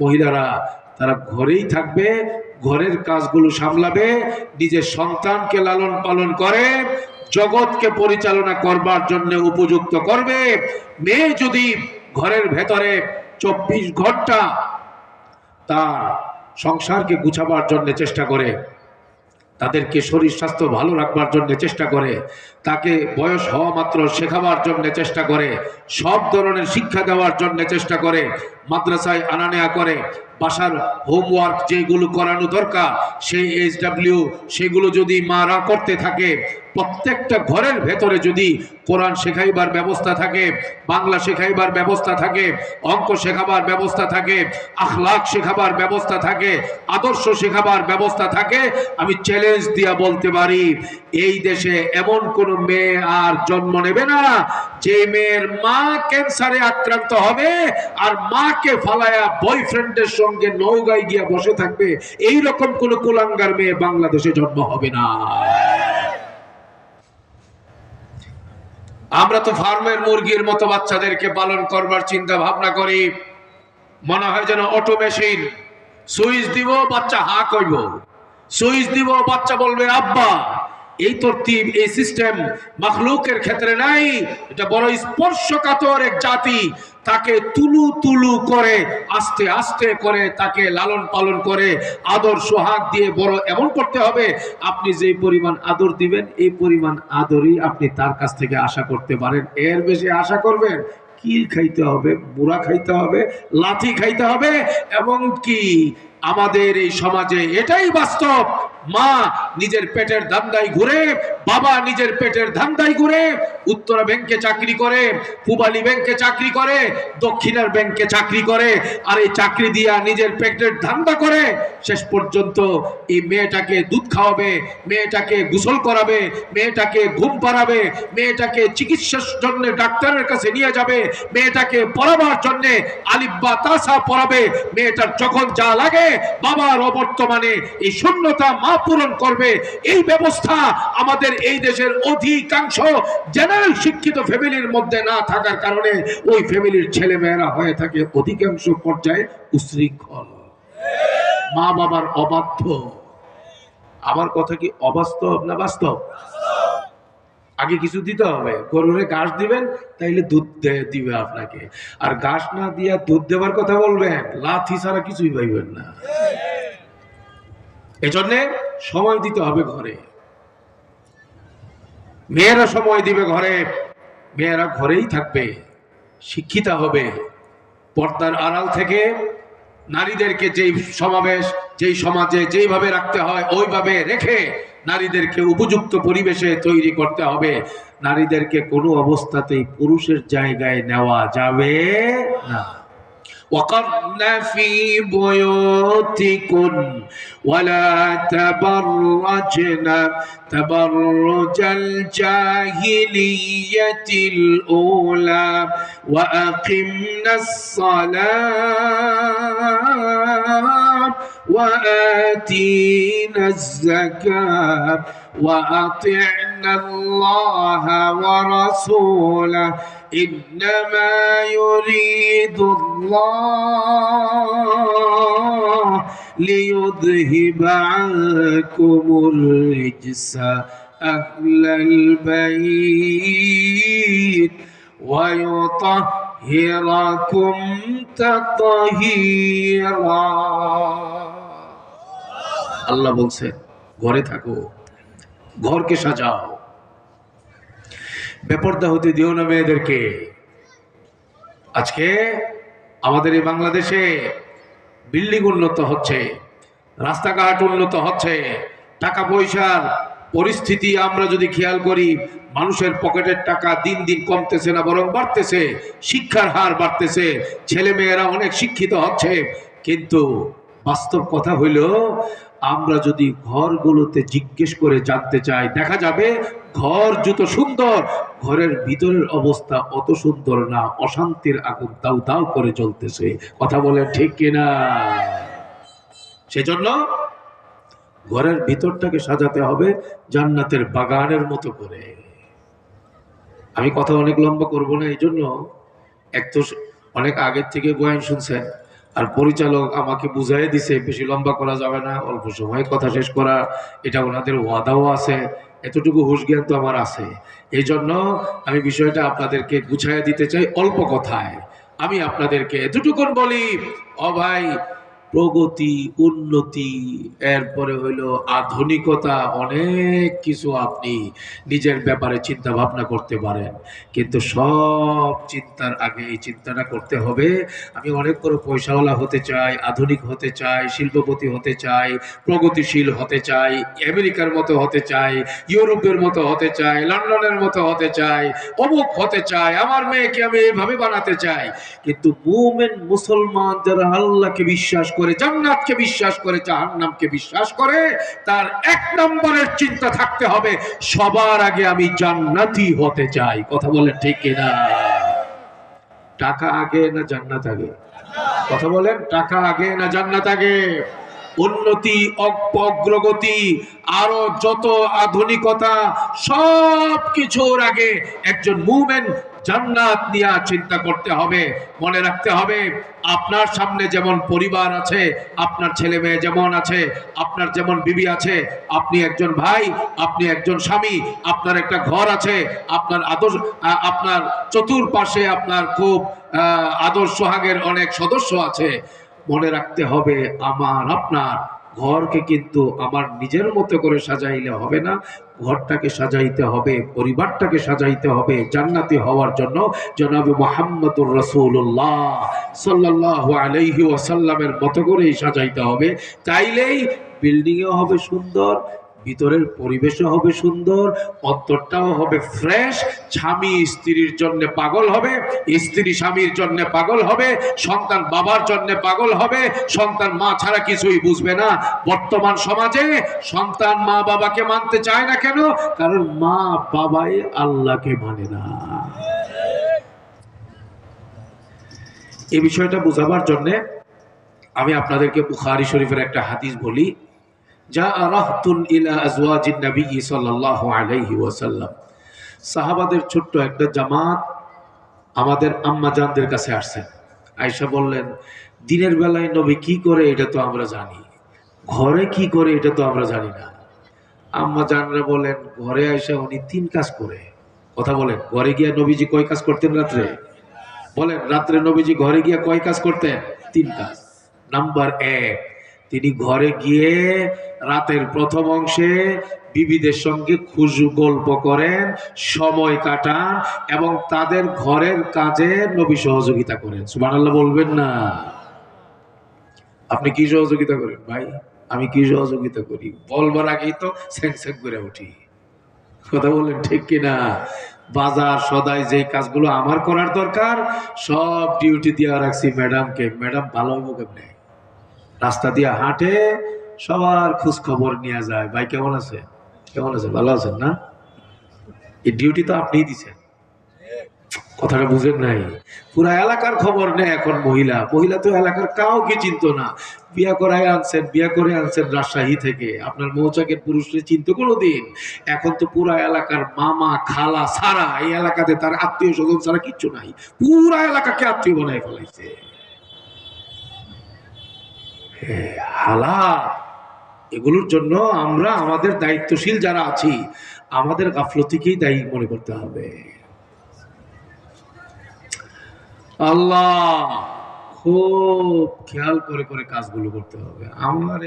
মহিলারা তারা ঘরেই থাকবে, ঘরের কাজগুলো সামলাবে, নিজের সন্তানকে লালন পালন করে জগৎকে পরিচালনা করবার জন্য উপযুক্ত করবে। মেয়ে যদি ঘরের ভেতরে 24 ঘন্টা তার সংসারকে গুছাবার জন্য চেষ্টা করে, তাদেরকে শরীর স্বাস্থ্য ভালো রাখবার জন্য চেষ্টা করে, তাকে বয়স হওয়া মাত্র শেখাবার জন্য চেষ্টা করে, সব ধরনের শিক্ষা দেওয়ার জন্য চেষ্টা করে, মাদ্রাসায় আনা নেয়া করে, বাসার হোমওয়ার্ক যেগুলো করানো দরকার সেই SW সেগুলো যদি মারা করতে থাকে, প্রত্যেকটা ঘরের ভেতরে যদি কোরআন শেখাইবার ব্যবস্থা থাকে, বাংলা শেখাইবার ব্যবস্থা থাকে, অঙ্ক শেখাবার ব্যবস্থা থাকে, আখলাক শেখাবার ব্যবস্থা থাকে, আদর্শ শেখাবার ব্যবস্থা থাকে, আমি চ্যালেঞ্জ দিয়া বলতে পারি এই দেশে এমন কোন মেয়ে আর জন্ম নেবে না যে মেয়ের মা ক্যান্সারে আক্রান্ত হবে আর মাকে ফালায়া বয়ফ্রেন্ডের সঙ্গে নৌকায় গিয়া বসে থাকবে, এই রকম কোন কুলাঙ্গার মেয়ে বাংলাদেশে জন্ম হবে না। আমরা তো ফার্মের মুরগির মতো বাচ্চাদেরকে পালন করবার চিন্তা ভাবনা করি, মনে হয় যেন অটো মেশিন, সুইচ দিব বাচ্চা হা কইব, সুইচ দিব বাচ্চা বলবে আব্বা। এই তরতিব, এই সিস্টেম মাখলুকের ক্ষেত্রে নাই। এটা বড় স্পর্শকাতর এক জাতি, তাকে তুলু তুলু করে আস্তে আস্তে করে তাকে লালন পালন করে আদর সোহাগ দিয়ে বড় এমন করতে হবে, আপনি যে পরিমাণ আদর দিবেন এই পরিমাণ আদরই আপনি তার কাছ থেকে আশা করতে পারেন। এর বেশি আশা করবেন কিল খাইতে হবে, বুড়া খাইতে হবে, লাথি খাইতে হবে। এবং কি আমাদের এই সমাজে এটাই বাস্তব, মা নিজের পেটের ধান্দায় ঘুরে, বাবা নিজের পেটের ধান্দায় ঘুরে, উত্তরা ব্যাংকে চাকরি করে, পূবালী ব্যাংকে চাকরি করে, দক্ষিণার ব্যাংকে চাকরি করে, আর এই চাকরি দিয়া নিজের পেটের ধান্দা করে। শেষ পর্যন্ত এই মেয়েটাকে দুধ খাওয়াবে, মেয়েটাকে গোসল করাবে, মেয়েটাকে ঘুম পাড়াবে, মেয়েটাকে চিকিৎসার জন্য ডাক্তারের কাছে নিয়ে যাবে, মেয়েটাকে পড়াবার জন্য আলিফ বা তাসা পড়াবে, মেয়েটার যখন যা লাগে বাবার অবর্তমানে এই শূন্যতা মা পূরণ করবে। এই ব্যবস্থা আমাদের এই দেশের অধিকাংশ জেনারেল শিক্ষিত ফ্যামিলির মধ্যে না থাকার কারণে ওই ফ্যামিলির ছেলে মেয়েরা হয়ে থাকে অধিকাংশ পর্যায়ে উশৃঙ্খল, মা বাবার অবাধ্য। আমার কথা কি অবাস্তব না বাস্তব? আগে কিছু দিতে হবে, গরুরে ঘাস দিবেন তাইলে দুধ দিবে আপনাকে, আর ঘাস না দিয়া দুধ দেওয়ার কথা বলবেন, লাথি ছাড়া কিছুই পাইবেন না। এজন্য সময় দিতে হবে ঘরে, মেয়েরা সময় দিবে ঘরে, মেয়েরা ঘরেই থাকবে, শিক্ষিতা হবে। পর্দার আড়াল থেকে নারীদেরকে যেই সমাবেশ, যেই সমাজে যেইভাবে রাখতে হয় ওইভাবে রেখে নারীদেরকে উপযুক্ত পরিবেশে তৈরি করতে হবে। নারীদেরকে কোনো অবস্থাতেই পুরুষের জায়গায় নেওয়া যাবে না। وقرن في بيوتكن ولا تبرجن تبرج الجاهلية الأولى وأقمنا الصلاة وآتينا الزكاة وأطعنا الله ورسوله إنما يريد الله ليذهب عنكم الرجس أهل البيت ويطهركم تطهيرا। আল্লাহ বলছে ঘরে থাকো, ঘরকে সাজাও, বেপরদা হতে দিও না মেয়েদেরকে। আজকে আমাদের এই বাংলাদেশে বিল্ডিং উন্নত হচ্ছে, রাস্তাঘাট উন্নত হচ্ছে, টাকা পয়সার পরিস্থিতি আমরা যদি খেয়াল করি, মানুষের পকেটের টাকা দিন দিন কমতেছে না বরং বাড়তেছে, শিক্ষার হার বাড়তেছে, ছেলে মেয়েরা অনেক শিক্ষিত হচ্ছে। কিন্তু বাস্তব কথা হইল, আমরা যদি ঘরগুলোতে জিজ্ঞেস করে জানতে চাই, দেখা যাবে ঘর যত সুন্দর, ঘরের ভিতরের অবস্থা অত সুন্দর না, অশান্তির আগুন দাউ দাউ করে জ্বলতেছে। কথা বলেন ঠিক কিনা? সেজন্য ঘরের ভিতরটাকে সাজাতে হবে জান্নাতের বাগানের মতো করে। আমি কথা অনেক লম্বা করব না, এই জন্য এক তো অনেক আগের থেকে বয়ান শুনছেন, আর পরিচালক আমাকে বুঝাই দিছে বেশি লম্বা করা যাবে না, অল্প সময়ে কথা শেষ করা, এটা ওনাদের ওয়াদাও আছে। এতটুকু হুঁশ জ্ঞান তো আমার আছে। এই জন্য আমি বিষয়টা আপনাদেরকে গুছাইয়া দিতে চাই অল্প কথায়। আমি আপনাদেরকে এতটুকুন বলি, ও ভাই, প্রগতি, উন্নতি, এরপরে হইলো আধুনিকতা, অনেক কিছু আপনি নিজের ব্যাপারে চিন্তা ভাবনা করতে পারেন, কিন্তু সব চিন্তার আগে এই চিন্তাটা করতে হবে, আমি অনেক বড় পয়সাওয়ালা হতে চাই, আধুনিক হতে চাই, শিল্পপতি হতে চাই, প্রগতিশীল হতে চাই, আমেরিকার মতো হতে চাই, ইউরোপের মতো হতে চাই, লন্ডনের মতো হতে চাই, অমুক হতে চাই, আমার মেয়েকে আমি এইভাবে বানাতে চাই। কিন্তু মুমিন মুসলমান যারা আল্লাহকে বিশ্বাস করে, জান্নাতকে বিশ্বাস করে, জাহান্নামকে বিশ্বাস করে, তার এক নম্বরের চিন্তা থাকতে হবে, সবার আগে আমি জান্নাতি হতে চাই। কথা বলেন ঠিক কিনা? টাকা আগে না জান্নাত আগে? কথা বলেন, টাকা আগে না জান্নাত আগে? উন্নতি, অগ্রগতি, আরো যত আধুনিকতা, সব কিছুর আগে একজন মুমিন জান্নাত নিয়ে চিন্তা করতে হবে। মনে রাখতে হবে, আপনার সামনে যেমন পরিবার আছে, আপনার ছেলে মেয়ে যেমন আছে, আপনার যেমন বিবি আছে, আপনি একজন ভাই, আপনি একজন স্বামী, আপনার একটা ঘর আছে, আপনার আদর্শ, আপনার চতুর্পাশে আপনার খুব আদর সোহাগের অনেক সদস্য আছে। মনে রাখতে হবে, আমার আপনার ঘরকে কিন্তু আমার নিজের মতো করে সাজাইলে হবে না, ঘরটাকে সাজাইতে হবে, পরিবারটাকে সাজাইতে হবে জান্নাতি হওয়ার জন্য। জনাবে মুহাম্মদুর রাসূলুল্লাহ সাল্লাল্লাহু আলাইহি ওয়াসাল্লামের মতো করেই সাজাইতে হবে। তাইলেই বিল্ডিংও হবে সুন্দর, ভিতরের পরিবেশও হবে সুন্দর, অন্তরটাও হবে ফ্রেশ, স্বামী স্ত্রীর জন্য পাগল হবে, স্ত্রী স্বামীর জন্য পাগল হবে, সন্তান বাবার জন্য পাগল হবে, সন্তান মা ছাড়া কিছুই বুঝবে না। বর্তমান সমাজে সন্তান মা বাবাকে মানতে চায় না কেন? কারণ মা বাবাই আল্লাহকে মানে না। এই বিষয়টা বোঝাবার জন্য আমি আপনাদেরকে বুখারী শরীফের একটা হাদিস বলি। সাহাবাদের ছোট্ট একটা জামাত আমাদের আম্মা জানদের কাছে আসছেন। আয়েশা বললেন, দিনের বেলায় নবী কি করে এটা তো আমরা জানি, ঘরে কি করে এটা তো আমরা জানি না। আম্মা জানরা বলেন, ঘরে আয়েশা উনি 3 কাজ করে। কথা বলেন, ঘরে গিয়া নবীজি কয় কাজ করতেন রাত্রে? বলেন, রাত্রে নবীজি ঘরে গিয়া কয় কাজ করতেন? 3 কাজ। নাম্বার 1, তিনি ঘরে গিয়ে রাতের প্রথম অংশে বিবিদের সঙ্গে খুশু গল্প করেন, সময় কাটান এবং তাদের ঘরের কাজে নবী সহযোগিতা করেন। সুবহানাল্লাহ বলবেন না? আপনি কি সহযোগিতা করেন ভাই? আমি কি সহযোগিতা করি? বলবার আগেই তো স্যাং স্যাং করে উঠি। কথা বলেন ঠিক কিনা? বাজার সদাই যে কাজগুলো আমার করার দরকার সব ডিউটি দিয়ে রাখছি ম্যাডামকে। ম্যাডাম ভালো হইব কেমনে? রাস্তা দিয়ে হাঁটে, সবার খোঁজ খবর নিয়ে যায়, ভাই কেমন আছে, কেমন আছে, ভালো আছেন না? এই ডিউটি তো আপনিই দিচ্ছেন। কথাটা বুঝেন নাই? পুরা এলাকার খবর নেই এখন মহিলা। মহিলা তো এলাকার কাউকে চিনতো না, বিয়া করে আনছেন রাজশাহী থেকে। আপনার মৌচাকের পুরুষকে চিনতো কোনোদিন? এখন তো পুরা এলাকার মামা খালা ছাড়া, এই এলাকাতে তার আত্মীয় স্বজন ছাড়া কিচ্ছু নাই, পুরা এলাকাকে আত্মীয় বানায় ফেলাইছে। হালাত এগুলোর জন্য আমরা আমাদের দায়িত্বশীল যারা আছি আমাদের গাফলতিকেই দায়ী মনে করতে হবে। আল্লাহ খুব খেয়াল করে করে কাজগুলো করতে হবে। আমার